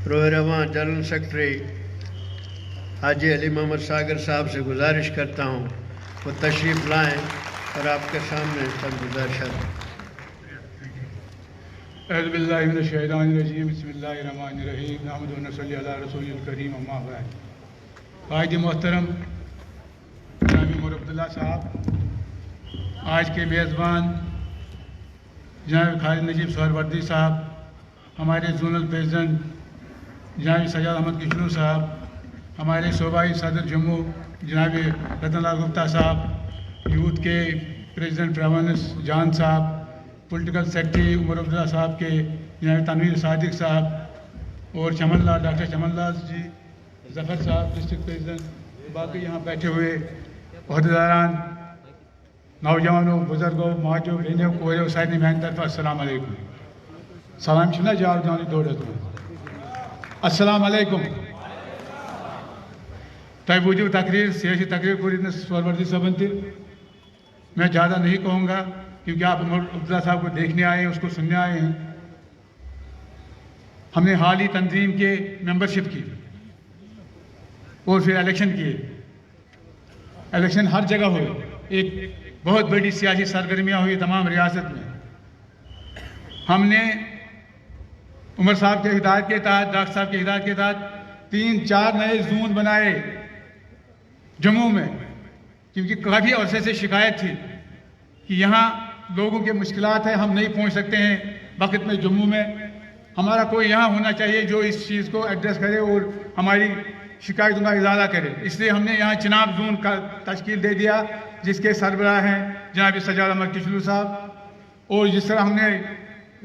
روہرواں general secretary Haji Ali محمد ساگر صاحب سے گزارش کرتا ہوں وہ تشریف لائیں اور آپ کے سامنے سب گزارشات. اعوذ باللہ من الشیطان الرجیم بسم اللہ الرحمن الرحیم نحمدہ و نصلی علی رسول الکریم اما بعد. قائد محترم جناب عمر عبداللہ صاحب، آج کے میزبان جناب خالد نجیب سہروردی صاحب، ہمارے زونل پریزیڈنٹ جناب سجاد احمد کشنو صاحب، ہمارے صوبائی صدر جموں جناب رتن لال گپتا صاحب، یوتھ کے پریزیڈنٹ پروانس جان صاحب، پولیٹیکل سیکرٹری عمر عبداللہ صاحب کے جناب تنویر صادق صاحب اور چمن لال ڈاکٹر چمن لال جی، ظفر صاحب ڈسٹرکٹ پریزیڈنٹ، باقی یہاں بیٹھے ہوئے عہدیداران، نوجوانوں، بزرگوں، ماجو بہنوں کو سائن میان طرف السلام علیکم. سلام چھنا جواب جانی دولت السلام علیکم. تب وجو تقریر سیاسی تقریر پوری سہروردی صاحب تھی. میں زیادہ نہیں کہوں گا کیونکہ آپ عمر عبداللہ صاحب کو دیکھنے آئے ہیں، اس کو سننے آئے ہیں. ہم نے حال ہی تنظیم کے ممبرشپ کی اور پھر الیکشن کیے. الیکشن ہر جگہ ہوئے، ایک بہت بڑی سیاسی سرگرمیاں ہوئی تمام ریاست میں. ہم نے عمر صاحب کے ہدایت کے تحت، ڈاکٹر صاحب کے ہدایت کے تحت 3-4 نئے زون بنائے جموں میں، کیونکہ کافی عرصے سے شکایت تھی کہ یہاں لوگوں کے مشکلات ہیں، ہم نہیں پہنچ سکتے ہیں وقت میں جموں میں. ہمارا کوئی یہاں ہونا چاہیے جو اس چیز کو ایڈریس کرے اور ہماری شکایتوں کا ازالہ کرے. اس لیے ہم نے یہاں چناب زون کا تشکیل دے دیا، جس کے سربراہ ہیں جناب سجاد احمد کشنو صاحب. اور جس طرح ہم نے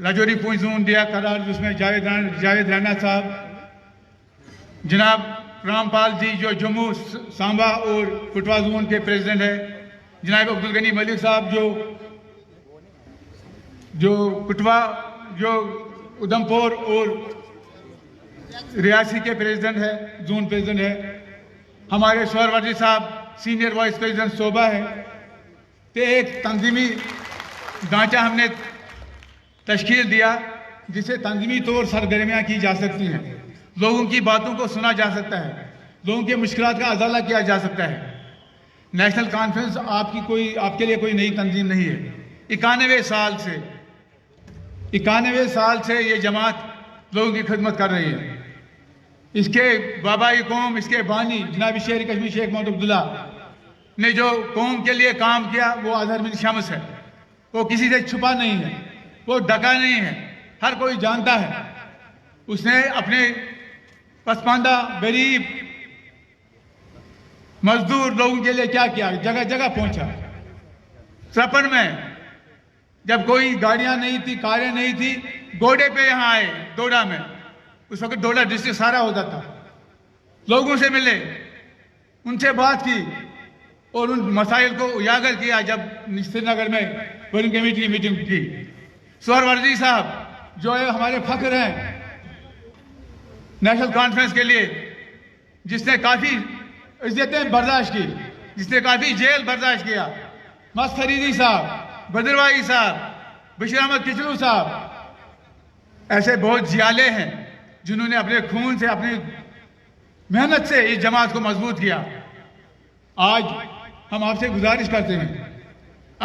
راجوری پونچھ زون دیا قرار، جس میں جاوید رانا صاحب، جناب رام پال جی جو جموں، سانبا اور کٹوا زون کے پریزیڈنٹ ہے، جناب عبدالغنی ملک صاحب جو کٹوا، جو ادھمپور اور ریاسی کے پریزیڈنٹ ہے، زون پریزیڈنٹ ہے. ہمارے سہروردی صاحب سینئر وائس پریزیڈنٹ صوبہ ہے. تو ایک تنظیمی ڈھانچہ ہم نے تشکیل دیا جسے تنظیمی طور سرگرمیاں کی جا سکتی ہیں، لوگوں کی باتوں کو سنا جا سکتا ہے، لوگوں کے مشکلات کا ازالہ کیا جا سکتا ہے. نیشنل کانفرنس آپ کے لیے کوئی نئی تنظیم نہیں ہے. 91 سال سے یہ جماعت لوگوں کی خدمت کر رہی ہے. اس کے بابائی قوم، اس کے بانی جناب شیر کشمیر شیخ محمد عبداللہ نے جو قوم کے لیے کام کیا وہ اظہر من شمس ہے. وہ کسی سے چھپا نہیں ہے، وہ ڈکا نہیں ہے، ہر کوئی جانتا ہے. اس نے اپنے پسماندہ، غریب، مزدور لوگوں کے لیے کیا کیا، جگہ جگہ پہنچا. سپر میں جب کوئی گاڑیاں نہیں تھی، کاریں نہیں تھی، گھوڑے پہ یہاں آئے ڈوڈا میں. اس وقت ڈوڈا ڈسٹرکٹ سارا ہوتا تھا. لوگوں سے ملے، ان سے بات کی اور ان مسائل کو اجاگر کیا. جب سری نگر میں ورکنگ کمیٹی کی میٹنگ کی، سہروردی صاحب جو ہے ہمارے فخر ہیں نیشنل کانفرنس کے لیے، جس نے کافی عزتیں برداشت کی، جس نے کافی جیل برداشت کیا. مست فریدی صاحب، بدروائی صاحب، بشیر احمد کشنو صاحب، ایسے بہت جیالے ہیں جنہوں نے اپنے خون سے، اپنی محنت سے اس جماعت کو مضبوط کیا. آج ہم آپ سے گزارش کرتے ہیں،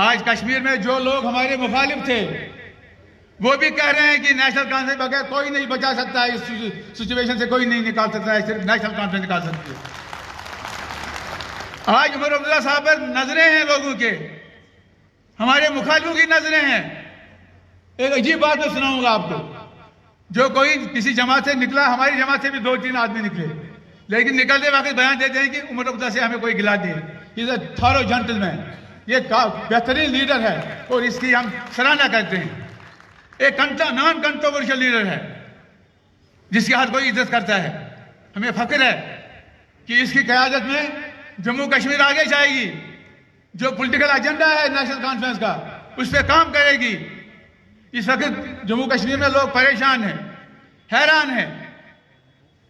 آج کشمیر میں جو لوگ ہمارے مخالف تھے وہ بھی کہہ رہے ہیں کہ نیشنل کانفرنس بغیر کوئی نہیں بچا سکتا ہے، اس سچویشن سے کوئی نہیں نکال سکتا ہے، صرف نیشنل کانفرنس نکال سکتی ہے. آج عمر عبداللہ صاحب پر نظریں ہیں لوگوں کے، ہمارے مخالفوں کی نظریں ہیں. ایک عجیب بات میں سناؤں گا آپ کو. جو کوئی کسی جماعت سے نکلا، ہماری جماعت سے بھی 2-3 آدمی نکلے، لیکن نکلتے وقت بیان دیتے ہیں کہ عمر عبداللہ سے ہمیں کوئی گلا نہیں. یہ تھارو جنٹل مین، یہ بہترین لیڈر ہے اور اس کی ہم سراہنا کرتے ہیں. ایک نان کنٹروورشل لیڈر ہے جس کی ہر کوئی عزت کرتا ہے. ہمیں فخر ہے کہ اس کی قیادت میں جموں کشمیر آگے جائے گی. جو پولیٹیکل ایجنڈا ہے نیشنل کانفرنس کا، اس پہ کام کرے گی. اس وقت جموں کشمیر میں لوگ پریشان ہیں، حیران ہیں،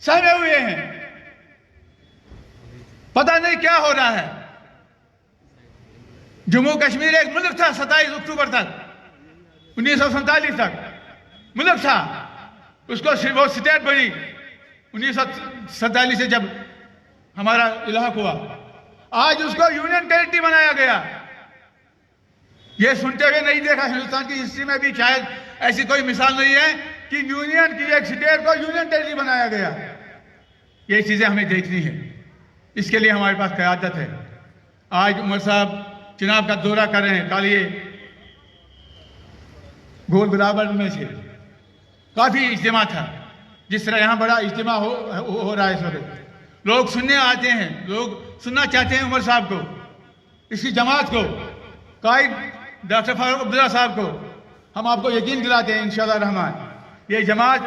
سہمے ہوئے ہیں، پتہ نہیں کیا ہو رہا ہے. جموں کشمیر ایک ملک تھا 27 اکتوبر تک، 1947 تک ملک تھا. اس کو وہ سٹیٹ بنی 1947 سے جب ہمارا الحاق ہوا، آج اس کو یونین ٹیریٹری بنایا گیا. یہ سنتے ہوئے نہیں دیکھا ہندوستان کی ہسٹری میں بھی شاید ایسی کوئی مثال نہیں ہے کہ یونین کی ایک اسٹیٹ کو یونین ٹیریٹری بنایا گیا. یہ چیزیں ہمیں دیکھنی ہے، اس کے لیے ہمارے پاس قیادت ہے. آج عمر صاحب چناب کا دورہ کر رہے ہیں، کل یہ گول گلابر میں سے کافی اجتماع تھا. جس طرح یہاں بڑا اجتماع ہو رہا ہے اس وقت، لوگ سننے آتے ہیں، لوگ سننا چاہتے ہیں عمر صاحب کو، اس کی جماعت کو، قائد ڈاکٹر فاروق عبداللہ صاحب کو. ہم آپ کو یقین دلاتے ہیں انشاءاللہ الرحمن یہ جماعت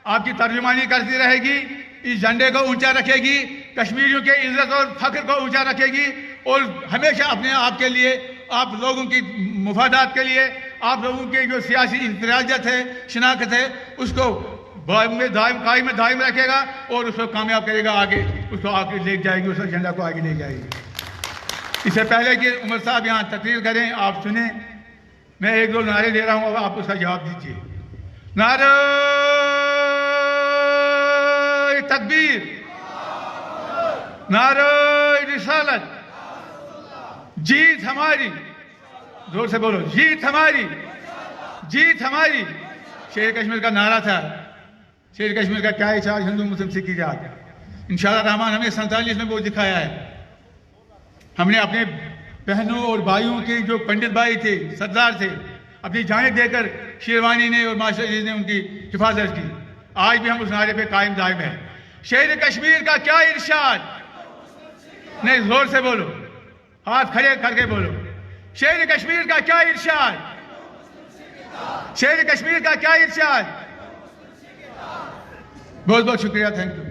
آپ کی ترجمانی کرتی رہے گی، اس جھنڈے کو اونچا رکھے گی، کشمیریوں کے عزت اور فخر کو اونچا رکھے گی، اور ہمیشہ اپنے آپ کے لیے، آپ لوگوں کی مفادات کے لیے، آپ لوگوں کی جو سیاسی انفرادیت ہے، شناخت ہے، اس کو قائم دائم رکھے گا اور اس کو کامیاب کرے گا. آگے اس کو آگے لے جائے گی، اس ایجنڈا کو آگے لے جائے گی. اس سے پہلے کہ عمر صاحب یہاں تقریر کریں، آپ سنیں، میں ایک دو نعرے دے رہا ہوں، اب آپ اس کا جواب دیجیے. نعرہ تکبیر، نعرہ رسالت، جیت ہماری، زور سے بولو، جیت ہماری، جیت ہماری. شیر کشمیر کا نعرہ تھا، شیر کشمیر کا کیا احساس، ہندو مسلم سکھ ایجاد. انشاءاللہ الرحمن ہمیں 47 میں وہ دکھایا ہے. ہم نے اپنے بہنوں اور بھائیوں کے جو پنڈت بھائی تھے، سردار تھے، اپنی جانیں دے کر شیروانی نے اور ماسٹر جی نے ان کی حفاظت کی. آج بھی ہم اس نعرے پہ قائم دائم ہیں. شیر کشمیر کا کیا ارشاد، نہیں زور سے بولو، ہاتھ کھڑے کر کے بولو. شیر کشمیر کا کیا ارشاد، شیر کشمیر کا کیا ارشاد. بہت بہت شکریہ، تھینک یو.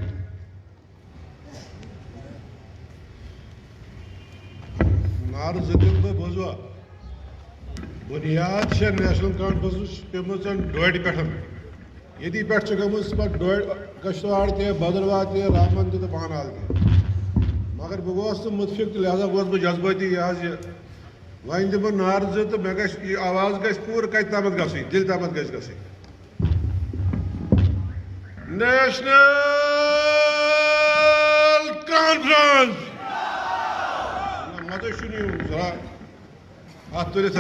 نار زدن بہ بوزوا بنیاد نیشنل کانفرنس پیمز ڈوڈ پہ یتی پہ گمت کشتواڑ تہ بدرواہ تہ رامبن تہ بانال تہ، مگر بہ گوس متفق لہذا گوس بہ جذباتی یہ ون دم نار تو مے گھ آواز گھ پور کت تامت گھن دل تامت گھ گھن. نیشنل کانفرنس مت ذرا ہاتھ تلتھ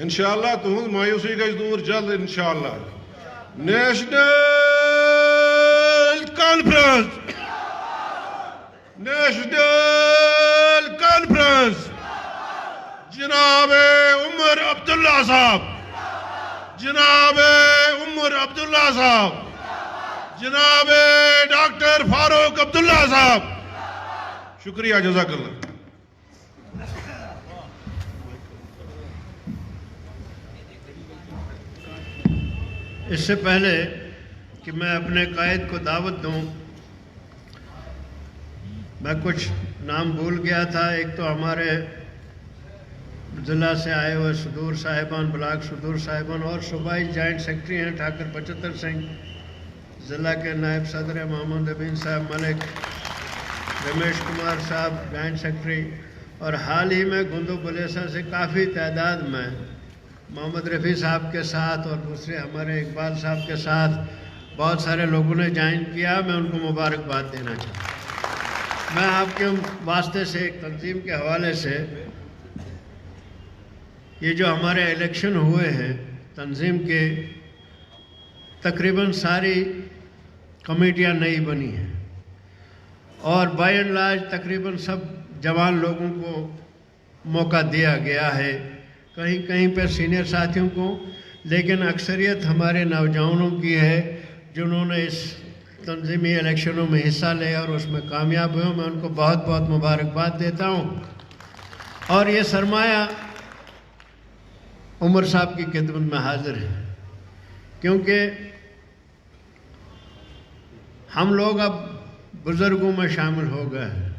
انشاءاللہ تہذ مایوسی گژھِ دور جلد انشاءاللہ. نیشنل کانفرنس، نیشنل کانفرنس، جناب عمر عبداللہ صاحب، جناب عمر عبداللہ صاحب، جناب ڈاکٹر فاروق عبداللہ صاحب. شکریہ، جزاک اللہ. اس سے پہلے کہ میں اپنے قائد کو دعوت دوں، میں کچھ نام بھول گیا تھا. ایک تو ہمارے ضلع سے آئے ہوئے صدور صاحبان، بلاک صدور صاحبان، اور صوبائی جوائنٹ سیکرٹری ہیں ٹھاکر 75 سنگھ، ضلع کے نائب صدر محمد امین صاحب ملک، رمیش کمار صاحب جوائنٹ سیکرٹری، اور حال ہی میں گندو بلیسا سے کافی تعداد میں محمد رفیع صاحب کے ساتھ اور دوسرے ہمارے اقبال صاحب کے ساتھ بہت سارے لوگوں نے جوائن کیا. میں ان کو مبارکباد دینا چاہتا ہوں. میں آپ کے واسطے سے ایک تنظیم کے حوالے سے، یہ جو ہمارے الیکشن ہوئے ہیں تنظیم کے، تقریباً ساری کمیٹیاں نئی بنی ہیں اور بائی اینڈ لارج تقریباً سب جوان لوگوں کو موقع دیا گیا ہے، کہیں کہیں پہ سینئر ساتھیوں کو، لیکن اکثریت ہمارے نوجوانوں کی ہے جنہوں نے اس تنظیمی الیکشنوں میں حصہ لیا اور اس میں کامیاب ہوئے. میں ان کو بہت بہت مبارکباد دیتا ہوں. اور یہ سرمایہ عمر صاحب کی خدمت میں حاضر ہے، کیونکہ ہم لوگ اب بزرگوں میں شامل ہو گئے ہیں.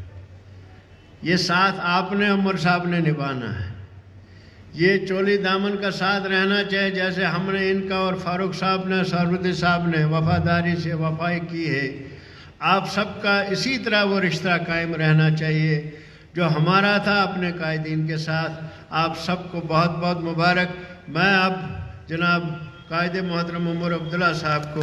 یہ ساتھ آپ نے عمر صاحب نے نبھانا ہے. یہ چولی دامن کا ساتھ رہنا چاہیے، جیسے ہم نے ان کا اور فاروق صاحب نے، سہروردی صاحب نے وفاداری سے وفائی کی ہے. آپ سب کا اسی طرح وہ رشتہ قائم رہنا چاہیے جو ہمارا تھا اپنے قائدین کے ساتھ. آپ سب کو بہت بہت مبارک. میں اب جناب قائد محترم عمر عبداللہ صاحب کو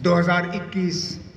2021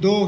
2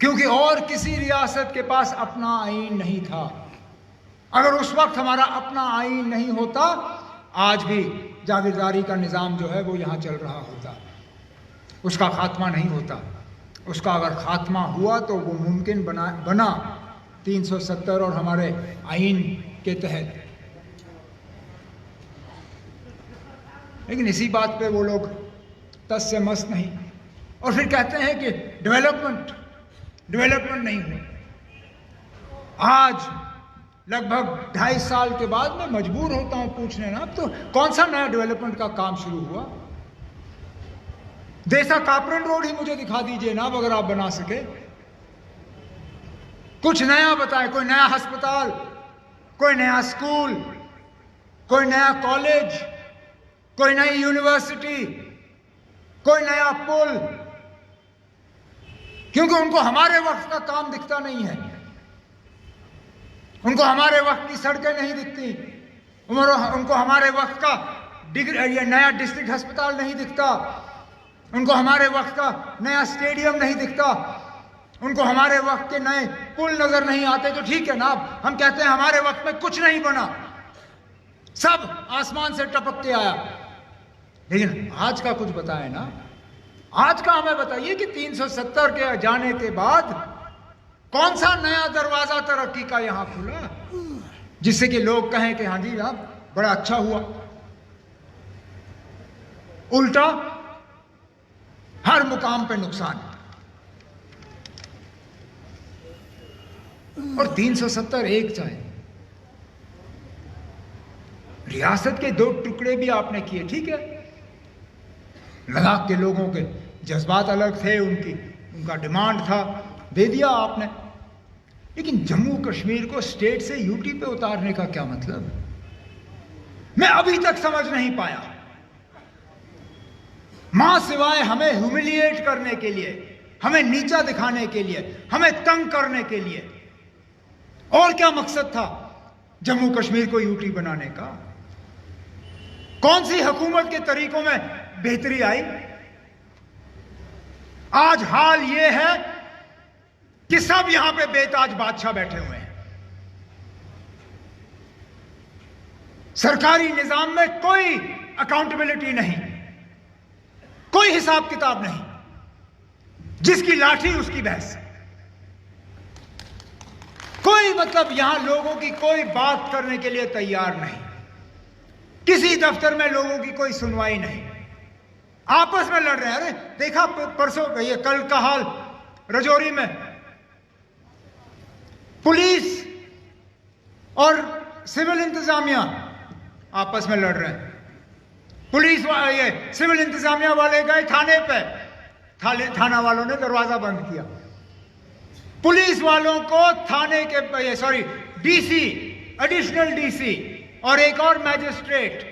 کیونکہ اور کسی ریاست کے پاس اپنا آئین نہیں تھا. اگر اس وقت ہمارا اپنا آئین نہیں ہوتا آج بھی جاگیرداری کا نظام جو ہے وہ یہاں چل رہا ہوتا, اس کا خاتمہ نہیں ہوتا. اس کا اگر خاتمہ ہوا تو وہ ممکن بنا 370 اور ہمارے آئین کے تحت. لیکن اسی بات پہ وہ لوگ تس سے مس نہیں, اور پھر کہتے ہیں کہ ڈیولپمنٹ نہیں ہوئی. آج لگ بھگ 2.5 سال کے بعد میں مجبور ہوتا ہوں پوچھنے نا, اب تو کون سا نیا ڈیولپمنٹ کا کام شروع ہوا؟ دیسا کاپرن روڈ ہی مجھے دکھا دیجئے نا اگر آپ بنا سکے. کچھ نیا بتائیں, کوئی نیا ہسپتال, کوئی نیا اسکول, کوئی نیا کالج, کوئی نئی یونیورسٹی, کوئی نیا پل. کیونکہ ان کو ہمارے وقت کا کام دکھتا نہیں ہے, ان کو ہمارے وقت کی سڑکیں نہیں دکھتی, ان کو ہمارے وقت کا یہ نیا ڈسٹرکٹ ہسپتال نہیں دکھتا, ان کو ہمارے وقت کا نیا اسٹیڈیم نہیں دکھتا, ان کو ہمارے وقت کے نئے پل نظر نہیں آتے. تو ٹھیک ہے نا, ہم کہتے ہیں ہمارے وقت میں کچھ نہیں بنا, سب آسمان سے ٹپک کے آیا. لیکن آج کا کچھ بتائیں نا, آج کا ہمیں بتائیے کہ 370 کے جانے کے بعد کون سا نیا دروازہ ترقی کا یہاں کھلا جس سے کہ لوگ کہیں کہ ہاں جی جناب بڑا اچھا ہوا. الٹا ہر مقام پہ نقصان. اور 370 ایک جائے, ریاست کے 2 ٹکڑے بھی آپ نے کیے, ٹھیک ہے, لداخ کے لوگوں کے جذبات الگ تھے, ان کا ڈیمانڈ تھا, دے دیا آپ نے. لیکن جموں کشمیر کو اسٹیٹ سے یو ٹی پہ اتارنے کا کیا مطلب؟ میں ابھی تک سمجھ نہیں پایا. ماں سوائے ہمیں ہیوملیٹ کرنے کے لیے, ہمیں نیچا دکھانے کے لیے, ہمیں تنگ کرنے کے لیے, اور کیا مقصد تھا جموں کشمیر کو یو ٹی بنانے کا؟ کون سی حکومت کے طریقوں میں بہتری آئی؟ آج حال یہ ہے کہ سب یہاں پہ بے تاج بادشاہ بیٹھے ہوئے ہیں. سرکاری نظام میں کوئی اکاؤنٹیبلٹی نہیں, کوئی حساب کتاب نہیں, جس کی لاٹھی اس کی بھینس. کوئی مطلب یہاں لوگوں کی کوئی بات کرنے کے لیے تیار نہیں, کسی دفتر میں لوگوں کی کوئی سنوائی نہیں, آپس میں لڑ رہے ہیں. ارے دیکھا پرسوں یہ کل کا حال رجوری میں, پولیس اور سول انتظامیہ آپس میں لڑ رہے ہیں. پولیس یہ سول انتظامیہ والے گئے تھانے پہ, تھانہ والوں نے دروازہ بند کیا. پولیس والوں کو تھانے کے D C, additional D C اور ایک اور میجسٹریٹ,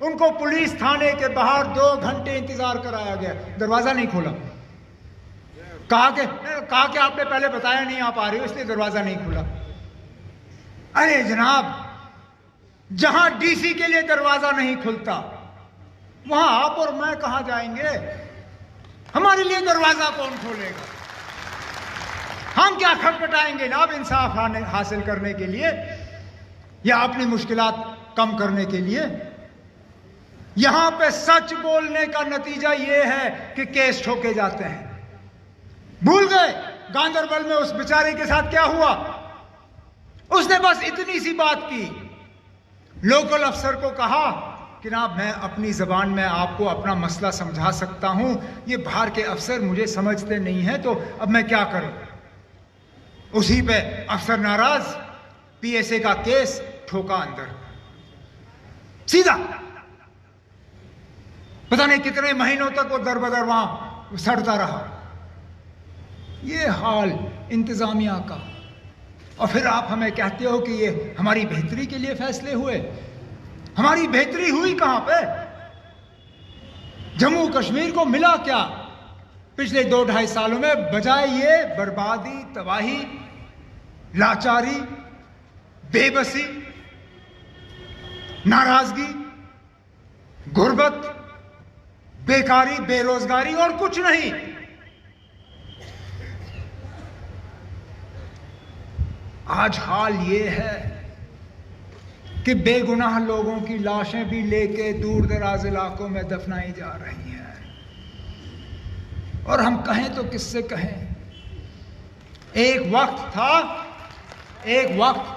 ان کو پولیس تھانے کے باہر 2 گھنٹے انتظار کرایا گیا, دروازہ نہیں کھولا. کہا کہ آپ نے پہلے بتایا نہیں آپ آ رہے ہو اس لیے دروازہ نہیں کھلا. ارے جناب, جہاں ڈی سی کے لیے دروازہ نہیں کھلتا وہاں آپ اور میں کہاں جائیں گے؟ ہمارے لیے دروازہ کون کھولے گا؟ ہم کیا کھٹکھٹائیں گے جناب انصاف حاصل کرنے کے لیے یا اپنی مشکلات کم کرنے کے لیے؟ یہاں پہ سچ بولنے کا نتیجہ یہ ہے کہ کیس ٹھوکے جاتے ہیں. بھول گئے گاندربل میں اس بیچارے کے ساتھ کیا ہوا؟ اس نے بس اتنی سی بات کی, لوکل افسر کو کہا کہ جناب میں اپنی زبان میں آپ کو اپنا مسئلہ سمجھا سکتا ہوں, یہ باہر کے افسر مجھے سمجھتے نہیں ہیں, تو اب میں کیا کروں؟ اسی پہ افسر ناراض, پی ایس اے کا کیس ٹھوکا اندر سیدھا. پتہ نہیں کتنے مہینوں تک وہ در بدر وہاں سڑتا رہا. یہ حال انتظامیہ کا. اور پھر آپ ہمیں کہتے ہو کہ یہ ہماری بہتری کے لیے فیصلے ہوئے. ہماری بہتری ہوئی کہاں پہ؟ جموں کشمیر کو ملا کیا پچھلے 2-2.5 سالوں میں بجائے یہ بربادی, تباہی, لاچاری, بے بسی, ناراضگی, غربت, بیکاری, بے روزگاری اور کچھ نہیں. آج حال یہ ہے کہ بے گناہ لوگوں کی لاشیں بھی لے کے دور دراز علاقوں میں دفنائی جا رہی ہیں، اور ہم کہیں تو کس سے کہیں؟ ایک وقت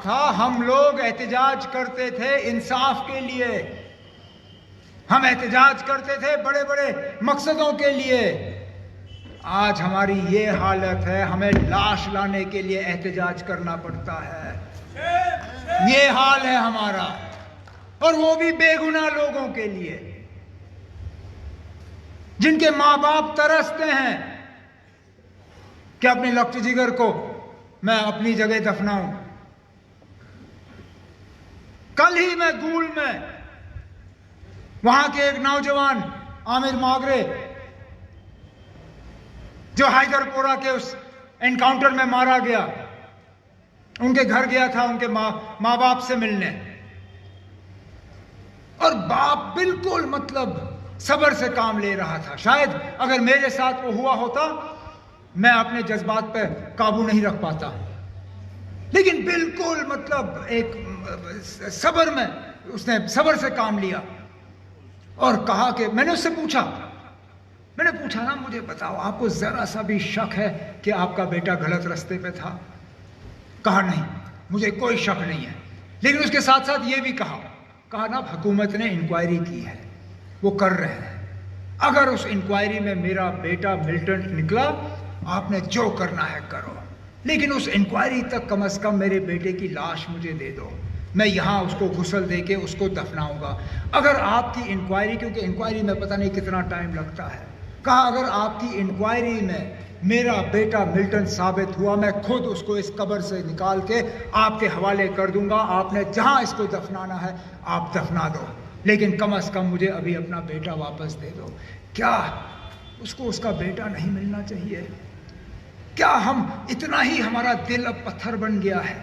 تھا ہم لوگ احتجاج کرتے تھے انصاف کے لیے، ہم احتجاج کرتے تھے بڑے بڑے مقصدوں کے لیے۔ آج ہماری یہ حالت ہے، ہمیں لاش لانے کے لیے احتجاج کرنا پڑتا ہے۔ یہ حال ہے ہمارا، اور وہ بھی بے گناہ لوگوں کے لیے، جن کے ماں باپ ترستے ہیں کہ اپنے لقت جگر کو میں اپنی جگہ دفناؤں۔ کل ہی میں گول میں وہاں کے ایک نوجوان عامر ماگرے جو حیدر پورہ کے اس انکاؤنٹر میں مارا گیا، ان کے گھر گیا تھا ان کے ماں باپ سے ملنے، اور باپ بالکل صبر سے کام لے رہا تھا۔ شاید اگر میرے ساتھ وہ ہوا ہوتا میں اپنے جذبات پہ قابو نہیں رکھ پاتا، لیکن بالکل ایک صبر میں اس نے صبر سے کام لیا، اور کہا کہ میں نے اس سے پوچھا نا، مجھے بتاؤ آپ کو ذرا سا بھی شک ہے کہ آپ کا بیٹا غلط رستے پہ تھا؟ کہا نہیں، مجھے کوئی شک نہیں ہے، لیکن اس کے ساتھ ساتھ یہ بھی کہا نا حکومت نے انکوائری کی ہے، وہ کر رہے ہیں، اگر اس انکوائری میں میرا بیٹا ملٹنٹ نکلا آپ نے جو کرنا ہے کرو، لیکن اس انکوائری تک کم از کم میرے بیٹے کی لاش مجھے دے دو، میں یہاں اس کو غسل دے کے اس کو دفناؤں گا۔ اگر آپ کی انکوائری، کیونکہ انکوائری میں پتہ نہیں کتنا ٹائم لگتا ہے، کہا اگر آپ کی انکوائری میں میرا بیٹا ملٹن ثابت ہوا میں خود اس کو اس قبر سے نکال کے آپ کے حوالے کر دوں گا، آپ نے جہاں اس کو دفنانا ہے آپ دفنا دو، لیکن کم از کم مجھے ابھی اپنا بیٹا واپس دے دو۔ کیا اس کو اس کا بیٹا نہیں ملنا چاہیے؟ کیا ہم اتنا ہی ہمارا دل اب پتھر بن گیا ہے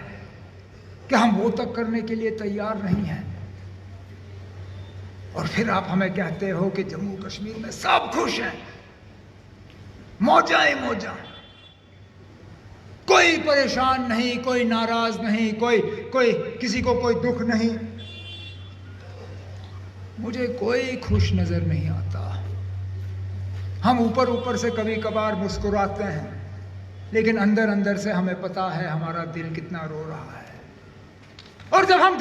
کہ ہم وہ تک کرنے کے لیے تیار نہیں ہیں؟ اور پھر آپ ہمیں کہتے ہو کہ جموں کشمیر میں سب خوش ہیں، موجاں ہی موجاں، کوئی پریشان نہیں، کوئی ناراض نہیں، کوئی کسی کو کوئی دکھ نہیں۔ مجھے کوئی خوش نظر نہیں آتا۔ ہم اوپر سے کبھی کبھار مسکراتے ہیں، لیکن اندر سے ہمیں پتا ہے ہمارا دل کتنا رو رہا ہے۔ اور جب ہم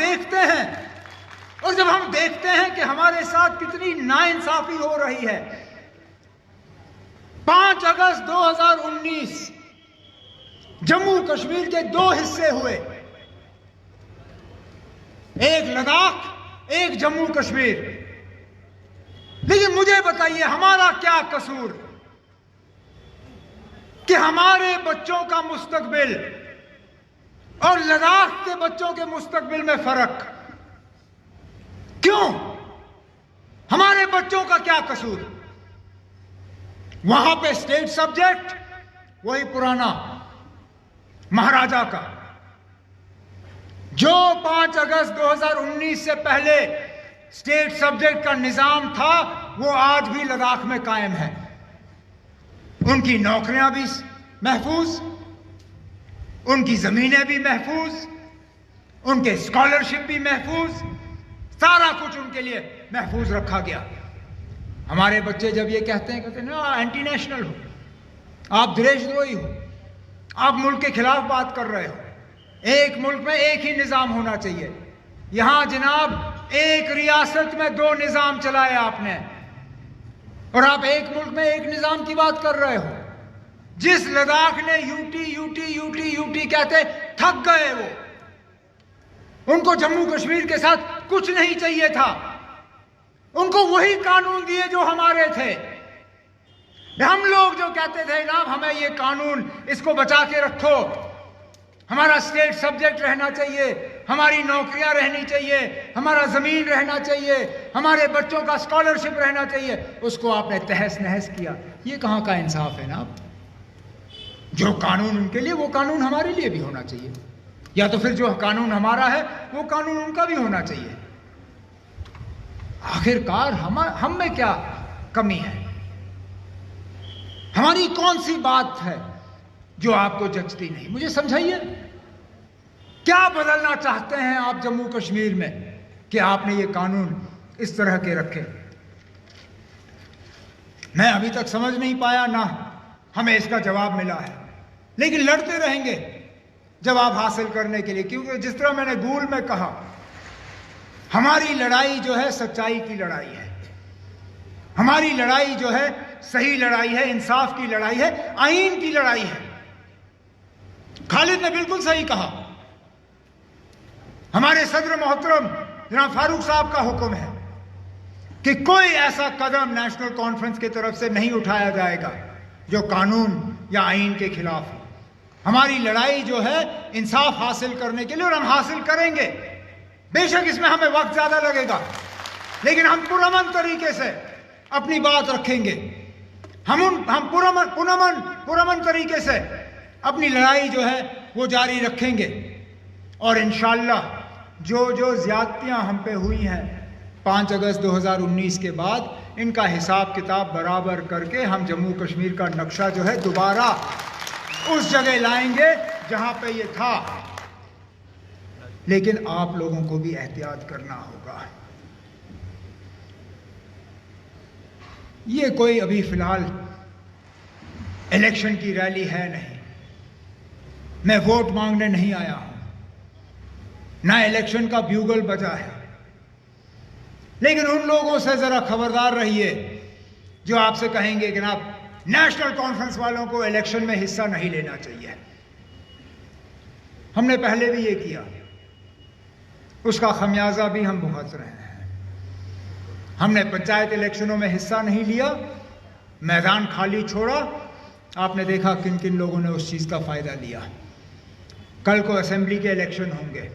دیکھتے ہیں کہ ہمارے ساتھ کتنی ناانصافی ہو رہی ہے۔ 5 اگست 2019 جموں کشمیر کے 2 حصے ہوئے، ایک لداخ ایک جموں کشمیر، لیکن مجھے بتائیے ہمارا کیا قصور کہ ہمارے بچوں کا مستقبل اور لداخ کے بچوں کے مستقبل میں فرق کیوں؟ ہمارے بچوں کا کیا قصور؟ وہاں پہ اسٹیٹ سبجیکٹ وہی پرانا مہاراجا کا، جو 5 اگست 2019 سے پہلے اسٹیٹ سبجیکٹ کا نظام تھا وہ آج بھی لداخ میں قائم ہے۔ ان کی نوکریاں بھی محفوظ، ان کی زمینیں بھی محفوظ، ان کے اسکالرشپ بھی محفوظ، سارا کچھ ان کے لیے محفوظ رکھا گیا۔ ہمارے بچے جب یہ کہتے ہیں نا اینٹی نیشنل ہو، آپ دیش دروہی ہو، آپ ملک کے خلاف بات کر رہے ہو، ایک ملک میں ایک ہی نظام ہونا چاہیے۔ یہاں جناب ایک ریاست میں 2 نظام چلائے آپ نے، اور آپ ایک ملک میں ایک نظام کی بات کر رہے ہو۔ جس لداخ نے یوٹی کہتے تھک گئے، وہ ان کو جموں کشمیر کے ساتھ کچھ نہیں چاہیے تھا، ان کو وہی قانون دیے جو ہمارے تھے۔ ہم لوگ جو کہتے تھے جناب ہمیں یہ قانون اس کو بچا کے رکھو، ہمارا اسٹیٹ سبجیکٹ رہنا چاہیے، ہماری نوکریاں رہنی چاہیے، ہمارا زمین رہنا چاہیے، ہمارے بچوں کا اسکالرشپ رہنا چاہیے، اس کو آپ نے تہس نہس کیا۔ یہ کہاں کا انصاف ہے نا؟ جو قانون ان کے لیے وہ قانون ہمارے لیے بھی ہونا چاہیے، یا تو پھر جو قانون ہمارا ہے وہ قانون ان کا بھی ہونا چاہیے۔ آخر کار ہم میں کیا کمی ہے؟ ہماری کون سی بات ہے جو آپ کو جچتی نہیں؟ مجھے سمجھائیے۔ کیا بدلنا چاہتے ہیں آپ جموں کشمیر میں کہ آپ نے یہ قانون اس طرح کے رکھے؟ میں ابھی تک سمجھ نہیں پایا، نہ ہمیں اس کا جواب ملا ہے، لیکن لڑتے رہیں گے جواب حاصل کرنے کے لیے، کیونکہ جس طرح میں نے گول میں کہا، ہماری لڑائی جو ہے سچائی کی لڑائی ہے، ہماری لڑائی جو ہے صحیح لڑائی ہے، انصاف کی لڑائی ہے، آئین کی لڑائی ہے۔ خالد نے بالکل صحیح کہا، ہمارے صدر محترم جناب فاروق صاحب کا حکم ہے کہ کوئی ایسا قدم نیشنل کانفرنس کی طرف سے نہیں اٹھایا جائے گا جو قانون یا آئین کے خلاف ہو۔ ہماری لڑائی جو ہے انصاف حاصل کرنے کے لیے، اور ہم حاصل کریں گے، بے شک اس میں ہمیں وقت زیادہ لگے گا، لیکن ہم پرامن طریقے سے اپنی بات رکھیں گے، ہم پرامن طریقے سے اپنی لڑائی جو ہے وہ جاری رکھیں گے، اور انشاءاللہ جو زیادتیاں ہم پہ ہوئی ہیں 5 اگست 2019 کے بعد، ان کا حساب کتاب برابر کر کے ہم جموں کشمیر کا نقشہ جو ہے دوبارہ اس جگہ لائیں گے جہاں پہ یہ تھا۔ لیکن آپ لوگوں کو بھی احتیاط کرنا ہوگا۔ یہ کوئی ابھی فی الحال الیکشن کی ریلی ہے نہیں، میں ووٹ مانگنے نہیں آیا ہوں، نہ الیکشن کا بیوگل بجا ہے، لیکن ان لوگوں سے ذرا خبردار رہیے جو آپ سے کہیں گے کہ جناب نیشنل کانفرنس والوں کو الیکشن میں حصہ نہیں لینا چاہیے۔ ہم نے پہلے بھی یہ کیا، اس کا خمیازہ بھی ہم بھگت رہے ہیں۔ ہم نے پنچایت الیکشنوں میں حصہ نہیں لیا، میدان خالی چھوڑا، آپ نے دیکھا کن کن لوگوں نے اس چیز کا فائدہ لیا۔ کل کو اسمبلی کے الیکشن ہوں گے،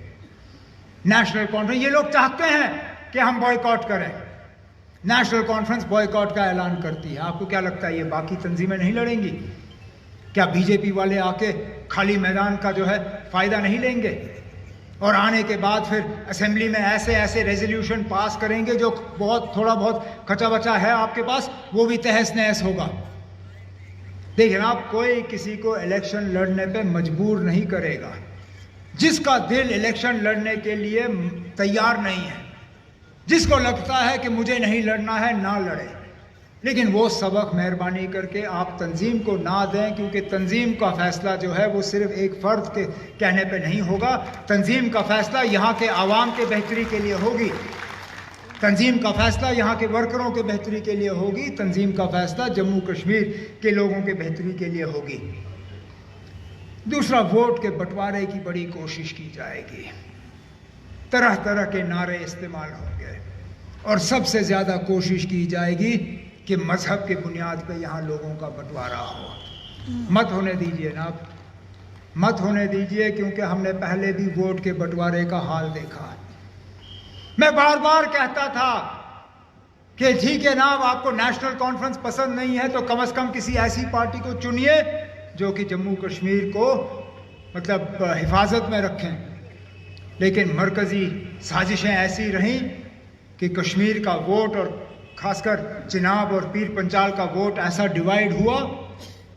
نیشنل کانفرنس، یہ لوگ چاہتے ہیں کہ ہم بوائیکاٹ کریں، نیشنل کانفرنس بوائیکاٹ کا اعلان کرتی ہے۔ آپ کو کیا لگتا ہے یہ باقی تنظیمیں نہیں لڑیں گی؟ کیا بی جے پی والے آ کے خالی میدان کا جو ہے فائدہ نہیں لیں گے، اور آنے کے بعد پھر اسمبلی میں ایسے ریزولوشن پاس کریں گے جو تھوڑا بہت کچا بچا ہے آپ کے پاس، وہ بھی تہس نہس ہوگا؟ دیکھیں آپ، کوئی کسی کو الیکشن لڑنے پہ مجبور نہیں کرے گا۔ جس کا دل الیکشن لڑنے کے لیے تیار نہیں ہے، جس کو لگتا ہے کہ مجھے نہیں لڑنا ہے، نہ لڑے، لیکن وہ سبق مہربانی کر کے آپ تنظیم کو نہ دیں، کیونکہ تنظیم کا فیصلہ جو ہے وہ صرف ایک فرد کے کہنے پہ نہیں ہوگا، تنظیم کا فیصلہ یہاں کے عوام کے بہتری کے لیے ہوگی، تنظیم کا فیصلہ یہاں کے ورکروں کے بہتری کے لیے ہوگی، تنظیم کا فیصلہ جموں کشمیر کے لوگوں کے بہتری کے لیے ہوگی۔ دوسرا، ووٹ کے بٹوارے کی بڑی کوشش کی جائے گی، طرح طرح کے نعرے استعمال ہوں گے، اور سب سے زیادہ کوشش کی جائے گی کہ مذہب کے بنیاد پہ یہاں لوگوں کا بٹوارا ہو۔ مت ہونے دیجئے جناب، مت ہونے دیجئے، کیونکہ ہم نے پہلے بھی ووٹ کے بٹوارے کا حال دیکھا۔ میں بار بار کہتا تھا کہ ٹھیک ہے جناب، آپ کو نیشنل کانفرنس پسند نہیں ہے تو کم از کم کسی ایسی پارٹی کو چنیے جو کہ جموں کشمیر کو مطلب حفاظت میں رکھیں، لیکن مرکزی سازشیں ایسی رہیں کہ کشمیر کا ووٹ، اور خاص کر چناب اور پیر پنچال کا ووٹ ایسا ڈیوائیڈ ہوا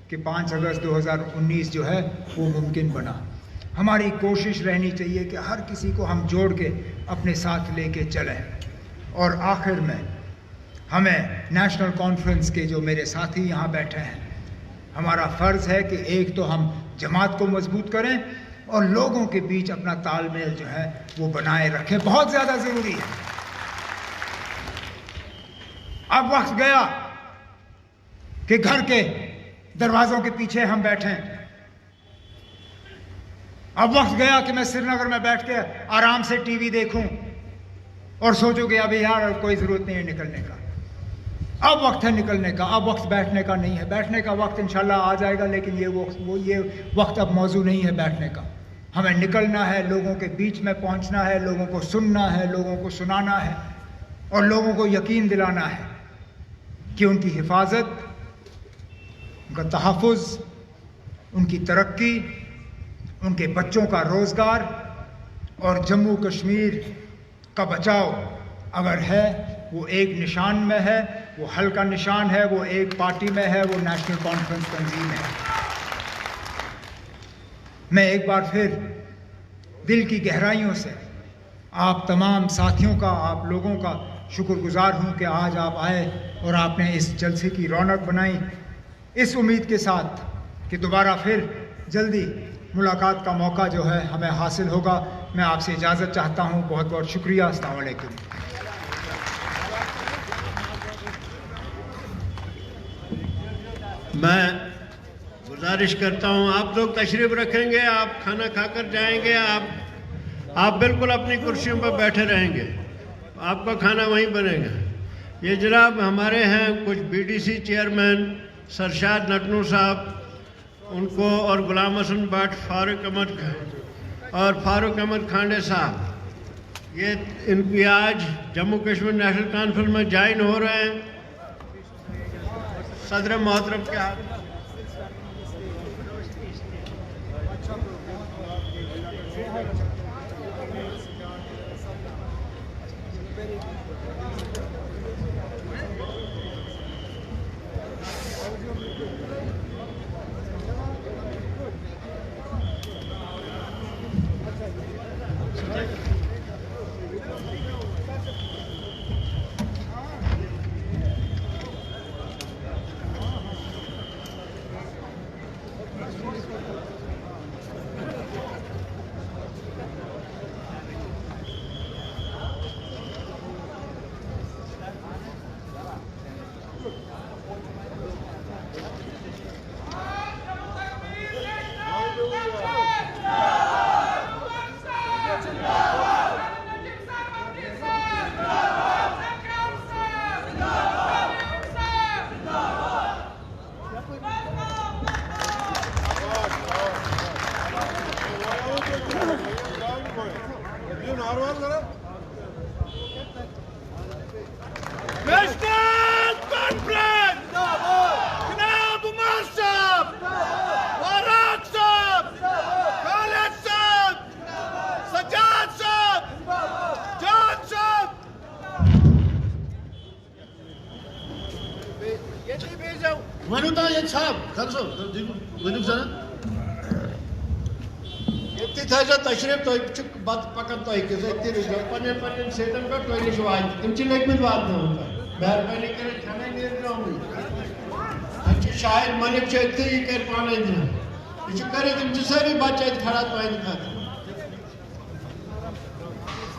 کہ 5 اگست 2019 جو ہے وہ ممکن بنا۔ ہماری کوشش رہنی چاہیے کہ ہر کسی کو ہم جوڑ کے اپنے ساتھ لے کے چلیں، اور آخر میں ہمیں نیشنل کانفرنس کے جو میرے ساتھی یہاں بیٹھے ہیں، ہمارا فرض ہے کہ ایک تو ہم جماعت کو مضبوط کریں، اور لوگوں کے بیچ اپنا تال میل جو ہے وہ بنائے رکھیں، بہت زیادہ ضروری ہے۔ اب وقت گیا کہ گھر کے دروازوں کے پیچھے ہم بیٹھیں، اب وقت گیا کہ میں سری نگر میں بیٹھ کے آرام سے ٹی وی دیکھوں اور سوچوں کہ ابھی یار کوئی ضرورت نہیں ہے نکلنے کا، اب وقت ہے نکلنے کا، اب وقت بیٹھنے کا نہیں ہے۔ بیٹھنے کا وقت انشاءاللہ آ جائے گا، لیکن یہ وقت اب موضوع نہیں ہے بیٹھنے کا۔ ہمیں نکلنا ہے، لوگوں کے بیچ میں پہنچنا ہے، لوگوں کو سننا ہے، لوگوں کو سنانا ہے، اور لوگوں کو یقین دلانا ہے کہ ان کی حفاظت، ان کا تحفظ، ان کی ترقی، ان کے بچوں کا روزگار اور جموں کشمیر کا بچاؤ اگر ہے وہ ایک نشان میں ہے، وہ حل کا نشان ہے، وہ ایک پارٹی میں ہے، وہ نیشنل کانفرنس تنظیم ہے۔ میں ایک بار پھر دل کی گہرائیوں سے آپ تمام ساتھیوں کا، آپ لوگوں کا شکر گزار ہوں کہ آج آپ آئے اور آپ نے اس جلسے کی رونق بنائی، اس امید کے ساتھ کہ دوبارہ پھر جلدی ملاقات کا موقع جو ہے ہمیں حاصل ہوگا۔ میں آپ سے اجازت چاہتا ہوں، بہت بہت شکریہ، السلام علیکم۔ میں گزارش کرتا ہوں آپ لوگ تشریف رکھیں گے، آپ کھانا کھا کر جائیں گے، آپ بالکل اپنی کرسیوں پر بیٹھے رہیں گے، آپ کا کھانا وہیں بنے گا۔ یہ جناب ہمارے ہیں کچھ بی ڈی سی چیئرمین سرشاد نٹنو صاحب، ان کو اور غلام حسن بٹ، فاروق احمد کھانڈے صاحب، یہ ان کی آج جموں کشمیر نیشنل کانفرنس میں جوائن ہو رہے ہیں۔ صدر محترم کے ہاتھ تشریف تھی بت پکان تھی پن پن سیٹن پہ تھی نش وات تم لگمت وات مہربانی کر کھانا نیرو شاہد ملک اتھی یہ کر پانے دن یہ کر تم ساری بچہ ات کھڑا تہند خاطر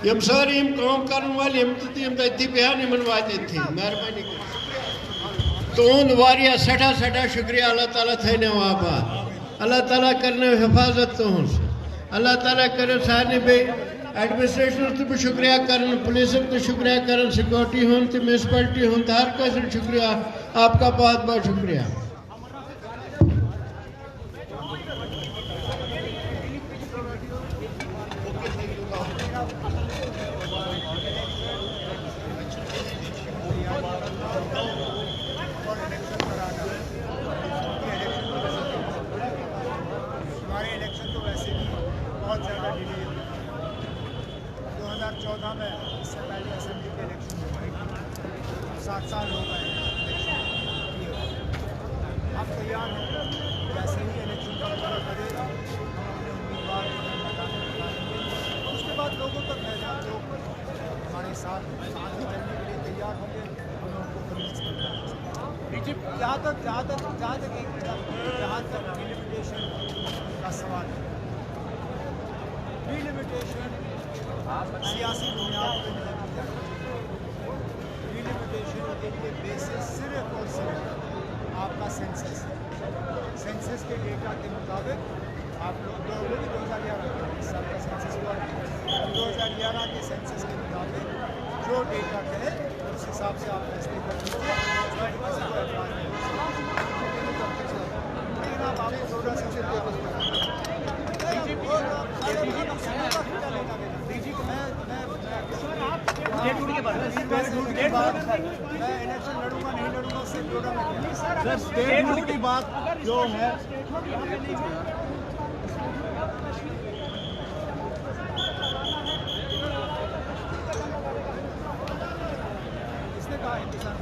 یم ساری کام کرن وال اتھی بہان ان وات اتھی مہربانی کر تہد واریاہ سٹھا سٹھا شکریہ اللہ تعالیٰ تھو آباد اللہ تعالیٰ کرنو حفاظت تہذ اللہ تعالیٰ کرو سارے بے ایڈمنسٹریشن تہ شکریہ کرن پولیس تہ شکریہ کرن سیکورٹی ہند تہ میونسپلٹی ہند ہر کس شکریہ آپ کا بہت بہت شکریہ۔ میں اس سے پہلے اسمبلی کے الیکشن ہوئے 7 سال ہو گئے آپ تیار ہیں جیسے ہی الیکشن کا وقت کرے گا امیدوار اس کے بعد لوگوں تک میدان لوگ ہمارے ساتھ چلنے کے لیے تیار ہوں گے، ہم لوگوں کو کنوینس کرنا ہے۔ جہاں تک ڈیلیمیٹیشن کا سوال ہے، ڈیلیمیٹیشن سیاسی بنیاد پر نہیں کی جاتی، ڈیلیمیٹیشن کے لیے بیسس صرف اور صرف آپ کا سینسس ہے۔ سینسس کے ڈیٹا کے مطابق آپ لوگ 2011 کے اس سال کا سینسس ہوا 2011 کے سینسس کے مطابق جو ڈیٹا ہے اس حساب سے آپ فیصلے کر لیجیے۔ لیکن آپ تھوڑا سا میں الیکشن لڑوں گا نہیں لڑوں گا اس سے جوڑا کی بات جو ہے اس نے کہا ہندوستان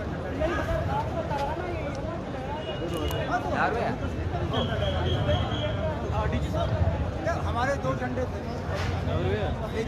کا ہمارے 2 جھنڈے تھے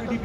PDP